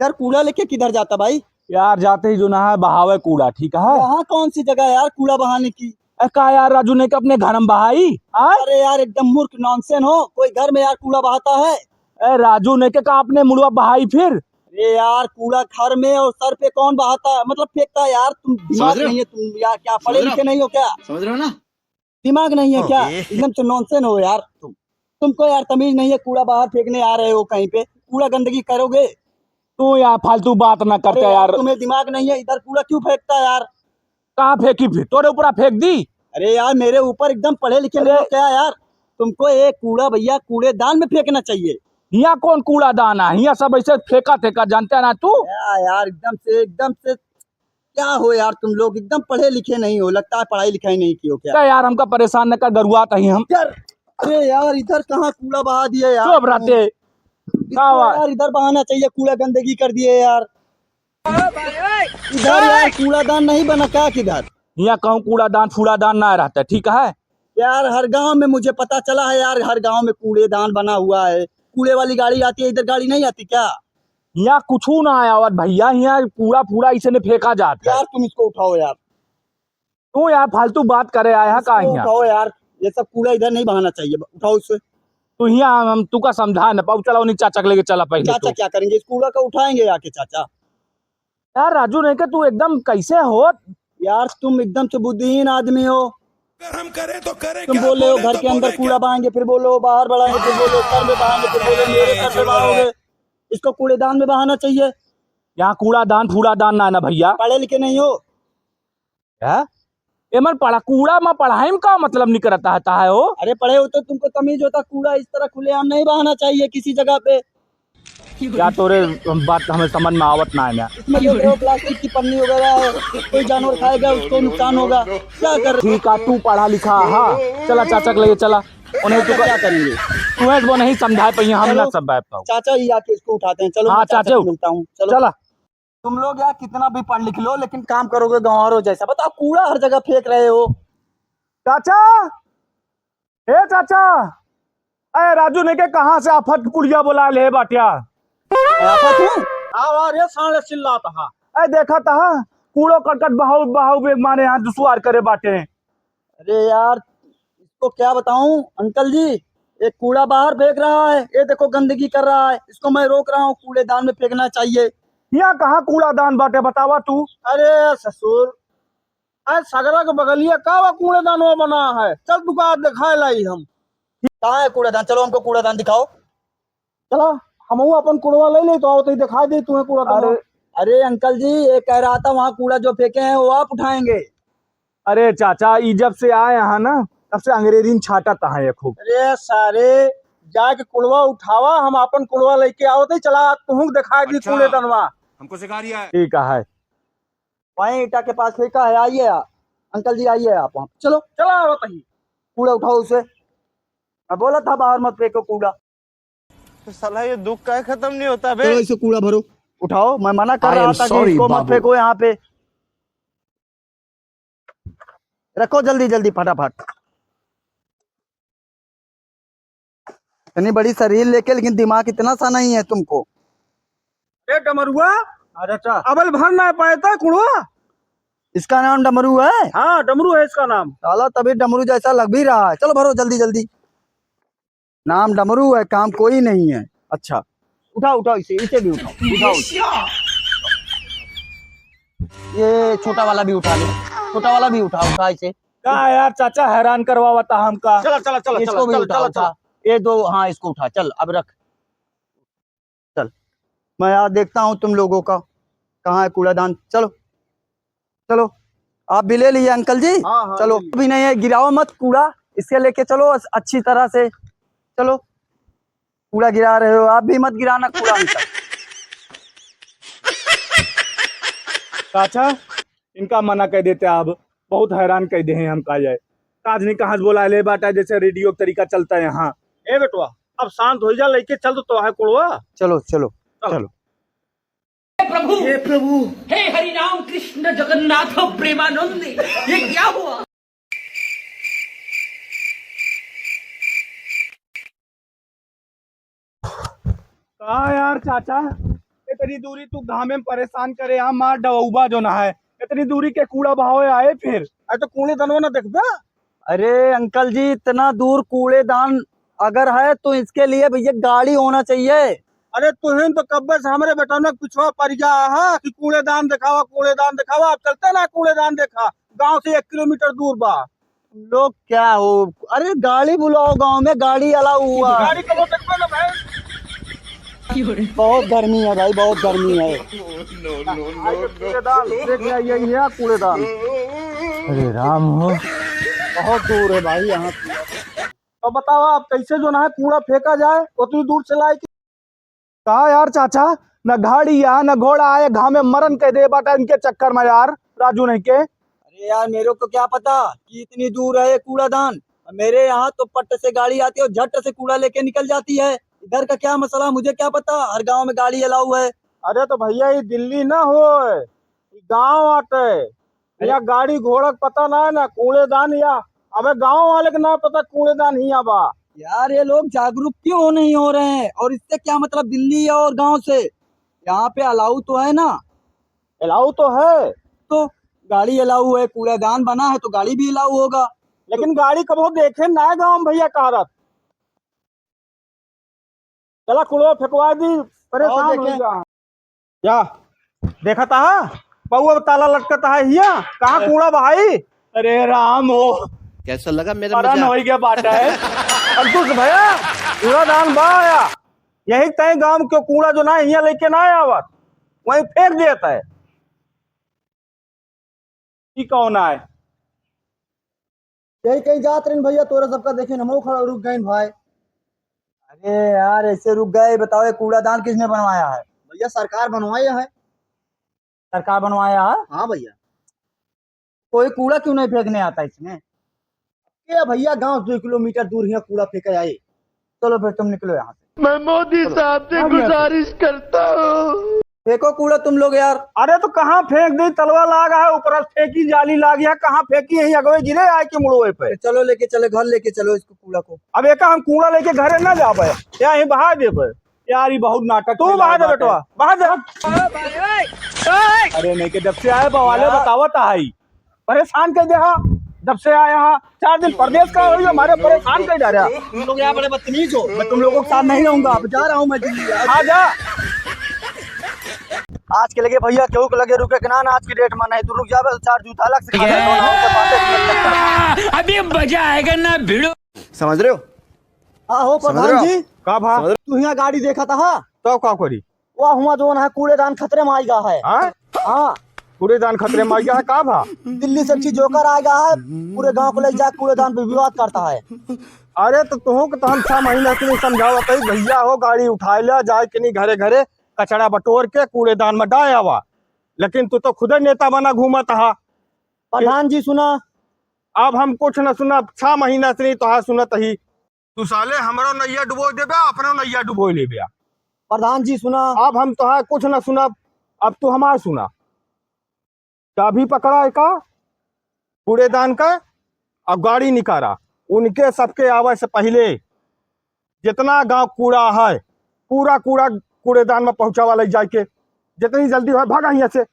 इधर कूड़ा लेके किधर जाता भाई? यार जाते ही जो ना है बहावे कूड़ा, ठीक है। वहाँ कौन सी जगह है यार कूड़ा बहाने की? का यार राजू ने के अपने घर में बहाई आए। अरे यार एकदम मूर्ख नॉनसेंस हो, कोई घर में यार कूड़ा बहाता है? राजू ने के का अपने मुड़वा बहाई फिर। अरे यार कूड़ा घर में और सर पे कौन बहाता है, मतलब फेंकता है यार? तुम दिमाग नहीं है तुम यार, क्या पढ़े लिखे नहीं हो क्या? समझ रहे हो ना? दिमाग नहीं है क्या? एकदम से नॉनसेंस हो यार तुमको यार तमीज नहीं है, कूड़ा बाहर फेंकने आ रहे हो कहीं पे, कूड़ा गंदगी करोगे? तू यार फालतू बात ना करते यार। तुम्हें दिमाग नहीं है, इधर कूड़ा क्यों फेंकता है यार? कहाँ फेंकी फिर? तोरे ऊपर फेंक दी। अरे यार मेरे ऊपर एकदम पढ़े लिखे नहीं हो क्या यार? तुमको एक कूड़ा भैया कूड़ेदान में फेंकना चाहिए। यहाँ कौन कूड़ादान है? यहाँ सब ऐसे फेंका फेंका, जानते है ना तू। यार एकदम से क्या हो यार, तुम लोग एकदम पढ़े लिखे नहीं हो, लगता है पढ़ाई लिखाई नहीं की हो क्या? यार हमका परेशान न कर, गरुआत ही हम यार। अरे यार इधर कहाँ कूड़ा बहा दिए यार? चुप रहते। यार इधर बहाना चाहिए, कूड़ा गंदगी कर दिए यार। इधर यार कूड़ादान नहीं बना क्या किधर? यहाँ कहूँ कूड़ादान फूड़ादान ना रहता, ठीक है। यार हर गांव में मुझे पता चला है यार, हर गांव में कूड़ेदान बना हुआ है, कूड़े वाली गाड़ी आती है, इधर गाड़ी नहीं आती क्या? यहाँ कुछ ना आया और भैया यहाँ कूड़ा पूरा इसे ने फेंका जाता है। यार तुम इसको उठाओ यार। तू यार फालतू बात करे आया है कहा? उठाओ यार, ये सब कूड़ा इधर नहीं बहाना चाहिए, उठाओ इसे। तो यहाँ हम तू का समझा न पाऊ, चला चाचा लेके चला पहले। चाचा क्या करेंगे, इस कूड़ा का उठाएंगे आके चाचा? यार राजू नहीं के तू एकदम कैसे हो यार, तुम एकदम से बुद्धिहीन आदमी हो। हम करें तो करें, तुम बोले हो घर के अंदर कूड़ा बहाएंगे, फिर बोलो बाहर बढ़ाएंगे, फिर बोलो सर में बहाएंगे, फिर बोलो मेरे सर पे बहाओगे। इसको कूड़ेदान में बहाना चाहिए। यहाँ कूड़ादान फूड़ादान ना ना भैया। पढ़े लिखे नहीं हो है एमन पढ़ा कूड़ा में पढ़ाई में का मतलब नहीं करता है हो। अरे पढ़े हो तो तुमको तमीज होता, कूड़ा इस तरह खुलेआम नहीं बहाना चाहिए किसी जगह पे। क्या तोरे बात हमें समझ में आवत ना है ना। इसमें देख रहे हो प्लास्टिक की पन्नी वगैरह है, कोई जानवर खाएगा उसको नुकसान होगा, क्या कर? ठीक है तू पढ़ा लिखा, हाँ चला चाचा के लिए चला। उन्हें तो क्या करेंगे? तुम्हें वो नहीं समझा पाई, हम ना सब बैठ पाओ। चाचा ही आके इसको उठाते हैं, चलो हाँ मैं चाचा चाचा से मिलता हूँ, चलो। चला। तुम लोग यार कितना भी पढ़ लिख लो, लेकिन काम करोगे गंवारों जैसा। बताओ कूड़ा हर जगह फेंक रहे हो। चाचा, हे चाचा, अरे राजू ने के कहाँ से आफत पुड़िया बुला ले बाटिया। आफत हूँ? अरे साले चिल्लाता हा। अरे देखा था कूड़ो करकट बहाव बहाव बेग मारे यहाँ दुसवार करे बाटे। अरे यार इसको क्या बताऊं अंकल जी, एक कूड़ा बाहर फेंक रहा है, ये देखो गंदगी कर रहा है, इसको मैं रोक रहा हूँ, कूड़ेदान में फेंकना चाहिए। यहाँ कहाँ कूड़ादान बाटे बतावा तू। अरे ससुर, अरे सगरा के बगलिया का कूड़ेदान वो बना है, चल दुकान दिखाए लाई हम। कहाँ है कूड़ेदान? चलो हमको कूड़ेदान दिखाओ। चलो हम अपन कूड़ा ले ले, तो आओ तो दिखाई दे तुम्हें कूड़ेदान। अरे अंकल जी ये कह रहा था वहाँ कूड़ा जो फेंके हैं वो आप उठाएंगे। अरे चाचा ई जब से आए यहाँ ना तब से अंग्रेजी छाटा है ये खूब। अरे सारे जाके कुड़वा उठावा, हम अपन कुड़वा लेके आओ तो चला तुम दिखाई दी कूड़ेदानवा। हमको सिखा रिया है। ठीक है वहीं ईटा के पास फेंका है, आइए आप अंकल जी, आइए आप वहाँ, चलो चला आओ तही कूड़ा उठाओ उसे। मैं बोला था बाहर मत फेंको कूड़ा। तो साला ये दुख का खत्म नहीं होता बे। चलो इसे कूड़ा भरो, उठाओ, मैं मना कर रहा था कि इसको मत फेंको यहाँ पे। रखो जल्दी जल्दी फटाफट। इतनी बड़ी शरीर लेके लेकिन दिमाग इतना सा नहीं है तुमको। डमरुआ अच्छा अबल भर ना पाए था कुड़वा। इसका नाम डमरू है? हाँ डमरू है इसका नाम। साला तभी डमरू जैसा लग भी रहा है। चलो भरो जल्दी जल्दी। नाम डमरू है, काम कोई नहीं है। अच्छा उठाओ उठाओ, इसे भी उठाओ, उठाओ ये छोटा वाला भी उठा लो, छोटा वाला भी उठा इसे। क्या यार चाचा हैरान करवावा था हमका। चला चला चला, इसको भी उठा, ये दो, हाँ इसको उठा, चल अब रख, चल मैं यार देखता हूँ तुम लोगों का कहाँ है कूड़ादान। चलो चलो आप भी ले लिए अंकल जी। हाँ, चलो अभी नहीं है, गिराओ मत कूड़ा, इसके लेके चलो अच्छी तरह से। चलो कूड़ा गिरा रहे हो, आप भी मत गिराना कूड़ा अंकल। चाचा इनका मना कर देते अब, बहुत हैरान कर दे हैं हम का जाए। आज नहीं कहाँ से बोला ले बाटा, जैसे रेडियो का तरीका चलता है यहाँ। ए बेटवा अब शांत हो जा, लेके चल तो है कुड़वा। चलो चलो चलो। हे प्रभु, हे हरि राम कृष्ण जगन्नाथ प्रेमानंद, ये क्या हुआ? कहा यार चाचा ये इतनी दूरी तू घामे में परेशान करे यहाँ मार डबा जो ना है इतनी दूरी के कूड़ा बहावे आए फिर अरे तो कूड़े दानवा ना देखबे। अरे अंकल जी, इतना दूर कूड़ेदान अगर है तो इसके लिए भैया गाड़ी होना चाहिए। अरे तुहिन तो कब्बे से हमारे बेटा ने पिछवा पड़ गया है कि कूड़ेदान दिखावा। अब चलते ना कूड़ेदान देखा, गांव से 1 किलोमीटर दूर बा। लोग क्या हो, अरे गाड़ी बुलाओ, गांव में गाड़ी अलाउ हुआ। गाड़ी कब देखबे ना भाई। बहुत गर्मी है भाई, बहुत गर्मी है। कूड़ेदान देख यही है कूड़ेदान। अरे राम हो, बहुत दूर है भाई यहाँ। तो बताओ आप कैसे जो ना है कूड़ा फेंका जाए उतनी दूर से लाए। कहा यार चाचा, न गाड़ी आ न घोड़ा आए घामे मरन कह दे बाटा इनके चक्कर में यार राजू नहीं के। अरे यार मेरे को क्या पता कि इतनी दूर है ये कूड़ादान। मेरे यहाँ तो पट्ट से गाड़ी आती है और झट से कूड़ा लेके निकल जाती है। इधर का क्या मसला मुझे क्या पता, हर गांव में गाड़ी अलाउ है। अरे तो भैया ये दिल्ली ना हो, गांव आते या गाड़ी घोड़ा पता ना है ना कूड़ेदान या अबे गांव वाले के ना पता कूड़ेदान ही बा। यार ये लोग जागरूक क्यों नहीं हो रहे हैं, और इससे क्या मतलब दिल्ली और गांव से? यहाँ पे अलाउ तो है ना, अलाउ तो है, तो गाड़ी अलाउ है, कूड़ेदान बना है तो गाड़ी भी अलाउ होगा। लेकिन गाड़ी कबो देखे ना है गांव में भैया कहारत। चला कूड़ा फेंकवा दी, परेशान हो गया। या देखा था बउआ ताला लटकता है हिया, कहाँ कूड़ा भाई। अरे राम हो, कैसा लगा मेरा मरन हो गया बाटा है। अंकुश भैया कूड़ादान बा आया यही तय गांव के कूड़ा जो ना है हिया लेके ना आवत वहीं फेंक देता है। की कौन आए यही कहीं जात रहे भैया, तोरा सबका देखे हम खड़ा रुक गए भाई। अरे यार ऐसे रुक गए, बताओ ये कूड़ादान किसने बनवाया है? भैया सरकार बनवाया है। सरकार बनवाया है? हाँ भैया। कोई कूड़ा क्यों नहीं फेंकने आता इसमें? क्या भैया गांव 2 किलोमीटर दूर यहाँ कूड़ा फेंका जाए। चलो फिर तुम निकलो यहाँ से। मैं मोदी साहब से गुजारिश करता हूँ, फेंको कूड़ा तुम लोग यार। अरे तो कहाँ फेंक दी, तलवा लागा है ऊपर फेंकी जाली लागी है, कहाँ फेंकी है अगवे गिरे आए के मुड़ोए पे। चलो लेके चले घर, लेके चलो इसको कूड़ा को। अब एक हम कूड़ा लेके घरे ना जाबे या यहीं बहा देबे। यार ये बहुत नाटक तू बहा दे बेटवा, बहा दे। अरे नहीं के जब से आए बवाले बतावत आई परेशान कर दे हा, जब से आया हा 4 दिन प्रदेश का हो हमारे परेशान कर जा रहा। तुम लोग यहाँ बड़े बदतमीज हो, मैं तुम लोगों के साथ नहीं रहूंगा, अब जा रहा हूँ मैं दिल्ली। आ जा। आज के लगे भैया केहू के लगे रुके के ना, आज की डेट में नहीं तो रुक जावे, 4 जूता अलग से खाते। अभी मजा आएगा ना भिड़ो। समझ रहे हो? हाँ हो प्रधान जी, का भा तू यहाँ गाड़ी देखा था? तो का करी वह हुआ जो है कूड़ेदान खतरे में आएगा है। हां हाँ, कूड़ेदान खतरे में आ गया है का भा। दिल्ली से अच्छी जोकर आएगा है, पूरे गांव को ले जाकर कूड़ेदान पे विवाद करता है। अरे तो तुहू के तो हम 6 महीना के नहीं समझावत है भैया हो, गाड़ी उठाए ले जाए कि नहीं घरे घरे कचरा बटोर के कूड़ेदान में डाल आवा, लेकिन तू तो खुद नेता बना घूमत हा। प्रधान जी सुना, अब हम कुछ न सुना, 6 महीना से नहीं तो हा सुनत ही। तू साले हमरो नैया डुबो देबे, अपनो नैया डुबो लेबे। प्रधान जी सुना, अब हम तो हा कुछ न सुना, अब तू हमार सुना। चाबी पकड़ा है का कूड़ेदान का, अब गाड़ी निकाला, उनके सबके आवे से पहले जितना गांव कूड़ा है पूरा कूड़ा कूड़ेदान में पहुंचावा ले जाके, जितनी जल्दी हो भागा यहाँ से।